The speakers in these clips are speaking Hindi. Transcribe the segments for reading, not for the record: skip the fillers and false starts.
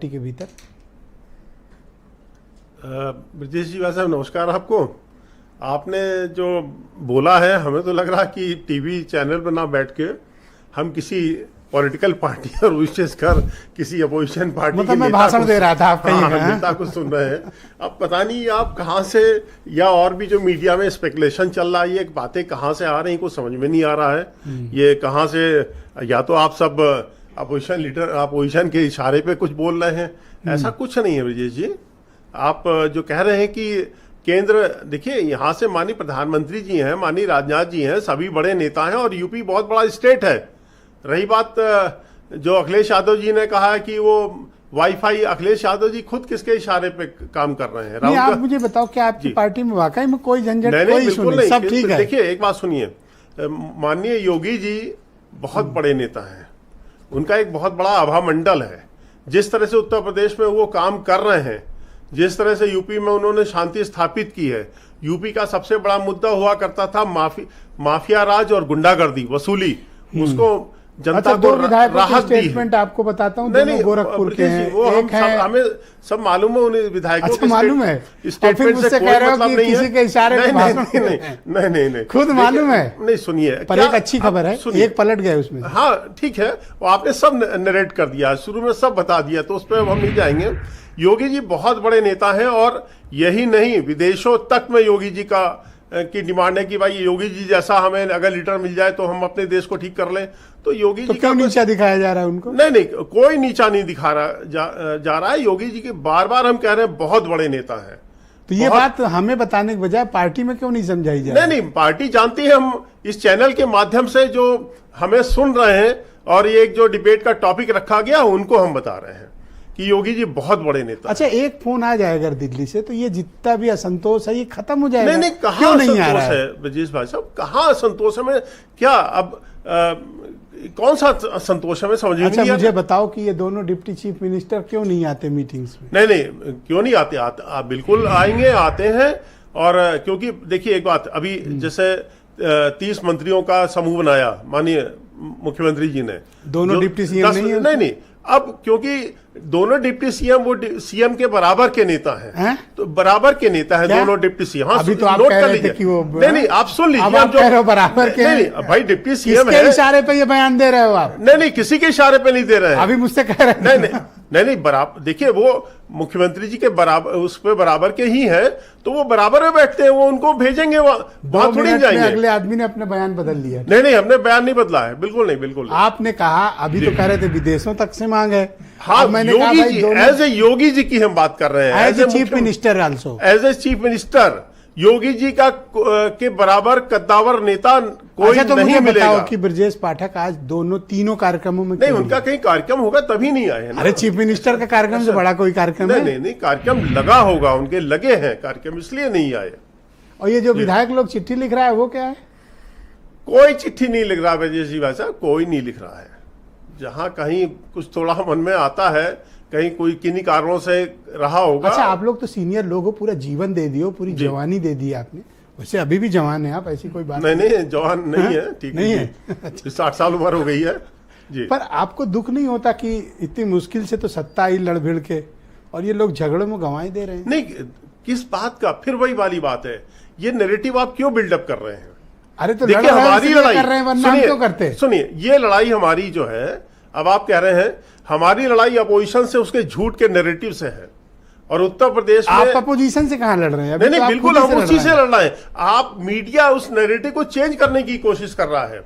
के भीतर। ब्रजेश जी, वैसे नमस्कार आपको। आपने जो बोला है, हमें तो लग रहा कि टीवी चैनल पर ना बैठ के हम किसी पॉलिटिकल पार्टी और विशेषकर किसी अपोजिशन पार्टी मतलब मैं भाषण दे रहा था, आप नेता को सुन रहे हैं। अब पता नहीं आप कहाँ से, या और भी जो मीडिया में स्पेकुलेशन चल रहा है, ये बातें कहाँ से आ रही हैं, कुछ समझ में नहीं आ रहा है। ये कहाँ से, या तो आप सब अपोजिशन लीडर अपोजिशन के इशारे पे कुछ बोल रहे हैं, ऐसा कुछ नहीं है ब्रजेश जी। आप जो कह रहे हैं कि केंद्र, देखिए यहाँ से माननीय प्रधानमंत्री जी हैं, माननीय राजनाथ जी हैं, सभी बड़े नेता हैं, और यूपी बहुत बड़ा स्टेट है। रही बात जो अखिलेश यादव जी ने कहा है कि वो वाईफाई, अखिलेश यादव जी खुद किसके इशारे पे काम कर रहे हैं? आप मुझे बताओ, क्या आपकी पार्टी में वाकई में कोई झंझट, कोई बिल्कुल नहीं, सब ठीक है? देखिए एक बात सुनिए, माननीय योगी जी बहुत बड़े नेता हैं, उनका एक बहुत बड़ा आभा मंडल है। जिस तरह से उत्तर प्रदेश में वो काम कर रहे हैं, जिस तरह से यूपी में उन्होंने शांति स्थापित की है, यूपी का सबसे बड़ा मुद्दा हुआ करता था माफिया राज और गुंडागर्दी, वसूली, उसको जनता को राहत दी है। आपको बताता हूँ, दोनों गोरखपुर के हैं, वो हमें सब मालूम है, उन्हें विधायकों को मालूम है। स्टेटमेंट से कोई मतलब नहीं है, किसी के इशारे पे नहीं खुद मालूम है। नहीं सुनिए, पर एक अच्छी खबर है, एक पलट गए उसमें। हाँ ठीक है, वो आपने सब नरेट कर दिया, शुरू में सब बता दिया, तो उस पर हम नहीं जाएंगे। योगी जी बहुत बड़े नेता हैं, और यही नहीं, विदेशों तक में योगी जी की डिमांड है कि भाई योगी जी जैसा हमें अगर लीडर मिल जाए तो हम अपने देश को ठीक कर लें। तो योगी जी क्यों नीचा दिखाया जा रहा है उनको? नहीं, कोई नीचा नहीं दिखा रहा जा रहा है। योगी जी के बार बार हम कह रहे हैं बहुत बड़े नेता हैं। तो ये बात हमें बताने के बजाय पार्टी में क्यों नहीं समझाई जाए? नहीं, पार्टी जानती है। हम इस चैनल के माध्यम से जो हमें सुन रहे हैं, और ये एक जो डिबेट का टॉपिक रखा गया, उनको हम बता रहे हैं कि योगी जी बहुत बड़े नेता। अच्छा, एक फोन आ जाए अगर दिल्ली से, तो ये जितना भी असंतोष है ये खत्म हो जाएगा? नहीं, कहाँ असंतोष है ब्रजेश भाई साहब, कहाँ असंतोष है? मैं क्या अब कौन सा संतोष है, मैं समझ नहीं। अच्छा, मुझे बताओ कि ये दोनों डिप्टी चीफ मिनिस्टर क्यों नहीं आते मीटिंग्स में? नहीं, क्यों नहीं आते? आप बिल्कुल आएंगे, आते हैं। और क्योंकि देखिए एक बात, अभी जैसे 30 मंत्रियों का समूह बनाया माननीय मुख्यमंत्री जी ने, दोनों डिप्टी सीएम नहीं, अब क्योंकि दोनों डिप्टी सीएम वो सीएम के बराबर के नेता हैं, तो बराबर के नेता हैं दोनों डिप्टी सीएम। हाँ, अभी तो आप कह रहे थे कि वो नहीं, आप सुन लीजिए, आप कह रहे हो बराबर के। नहीं, भाई डिप्टी सीएम है, इशारे पे ये बयान दे रहे हो आप? नहीं, किसी के इशारे पे नहीं दे रहे हैं, अभी मुझसे कह रहे हैं। नहीं, बराबर, देखिए वो मुख्यमंत्री जी के बराबर, उस पे बराबर के ही हैं, तो वो बराबर में बैठते हैं, वो उनको भेजेंगे, वहां थोड़ी जाएंगे। अगले आदमी ने अपना बयान बदल लिया। नहीं, हमने बयान नहीं बदला है, बिल्कुल नहीं। आपने कहा, अभी तो कह रहे थे विदेशों तक से मांग है। हाँ, मैंने योगी जी, एज ए योगी जी की हम बात कर रहे हैं, as a chief minister also, as a chief minister Yogi ji का के बराबर कद्दावर नेता कोई अच्छा, तो नहीं मिलेगा। कि ब्रजेश पाठक आज तीनों कार्यक्रमों में नहीं, उनका कहीं कार्यक्रम होगा तभी नहीं आए ना। अरे चीफ मिनिस्टर का कार्यक्रम से बड़ा कोई कार्यक्रम है? नहीं, कार्यक्रम लगा होगा, उनके लगे हैं कार्यक्रम, इसलिए नहीं आए। और ये जो विधायक लोग चिट्ठी लिख रहा है, वो क्या है? कोई चिट्ठी नहीं लिख रहा ब्रजेश जी भाई साहब, कोई नहीं लिख रहा है। जहां कहीं कुछ थोड़ा मन में आता है, कहीं कोई किन्हीं कारणों से रहा होगा। अच्छा, आप लोग तो सीनियर लोग हो, पूरा जीवन दे दियो, पूरी जवानी दे दी आपने। वैसे अभी भी जवान है आप, ऐसी कोई बात नहीं, जवान नहीं है, ठीक नहीं है। 60 साल उम्र हो गई है जी। पर आपको दुख नहीं होता कि इतनी मुश्किल से तो सत्ता आई लड़ भिड़ के, और ये लोग झगड़ों में गंवाई दे रहे हैं? नहीं, किस बात का, फिर वही वाली बात है, ये नैरेटिव आप क्यों बिल्डअप कर रहे हैं? अरे तो देखिए, हमारी लड़ाई कर रहे हैं, वरना हम क्यों करते? सुनिए, ये लड़ाई हमारी जो है, अब आप कह रहे हैं हमारी लड़ाई अपोजिशन से, उसके झूठ के नैरेटिव से है। और उत्तर प्रदेश में आप अपोजिशन से कहाँ लड़ रहे हैं? नहीं, बिल्कुल हम उसी से लड़ रहे हैं। आप मीडिया उस नैरेटिव को चेंज करने की कोशिश कर रहा है,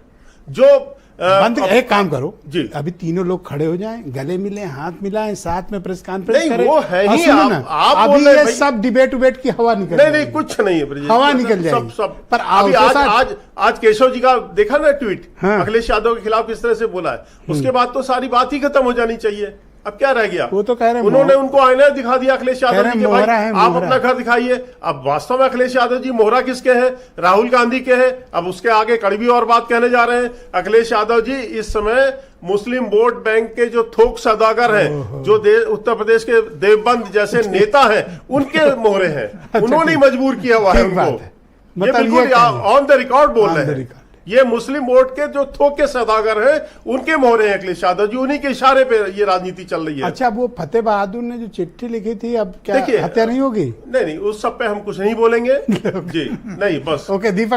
जो एक काम करो जी, अभी तीनों लोग खड़े हो जाएं, गले मिलें, हाथ मिलाएं, साथ में प्रेस कॉन्फ्रेंस करें। वो है ही, आप बोल रहे हैं सब डिबेट की हवा निकल, नहीं, कुछ नहीं है, हवा निकल जाएगी सब। पर आज केशव जी का देखा ना ट्वीट, अखिलेश यादव के खिलाफ किस तरह से बोला है, उसके बाद तो सारी बात ही खत्म हो जानी चाहिए। अब क्या रह गया? वो तो कह रहे हैं, उन्होंने उनको आईना दिखा दिया अखिलेश यादव जी के, भाई आप अपना घर दिखाइए। अब वास्तव में अखिलेश यादव जी मोहरा किसके हैं? राहुल गांधी के हैं। अब उसके आगे कड़वी और बात कहने जा रहे हैं। अखिलेश यादव जी इस समय मुस्लिम वोट बैंक के जो थोक सौदागर हैं, जो उत्तर प्रदेश के देवबंद जैसे नेता हैं, उनके मोहरे हैं। उन्होंने मजबूर किया हुआ है उनको, ये बिल्कुल ऑन द रिकॉर्ड बोल रहे हैं। ये मुस्लिम वोट के जो थोक के सौदागर हैं उनके मोहरे हैं अखिलेश यादव जी, उन्हीं के इशारे पे ये राजनीति चल रही है। अच्छा, वो फतेह बहादुर ने जो चिट्ठी लिखी थी, अब क्या देखिए, हत्या नहीं होगी? नहीं, उस सब पे हम कुछ नहीं बोलेंगे जी, नहीं, बस। ओके दीपक।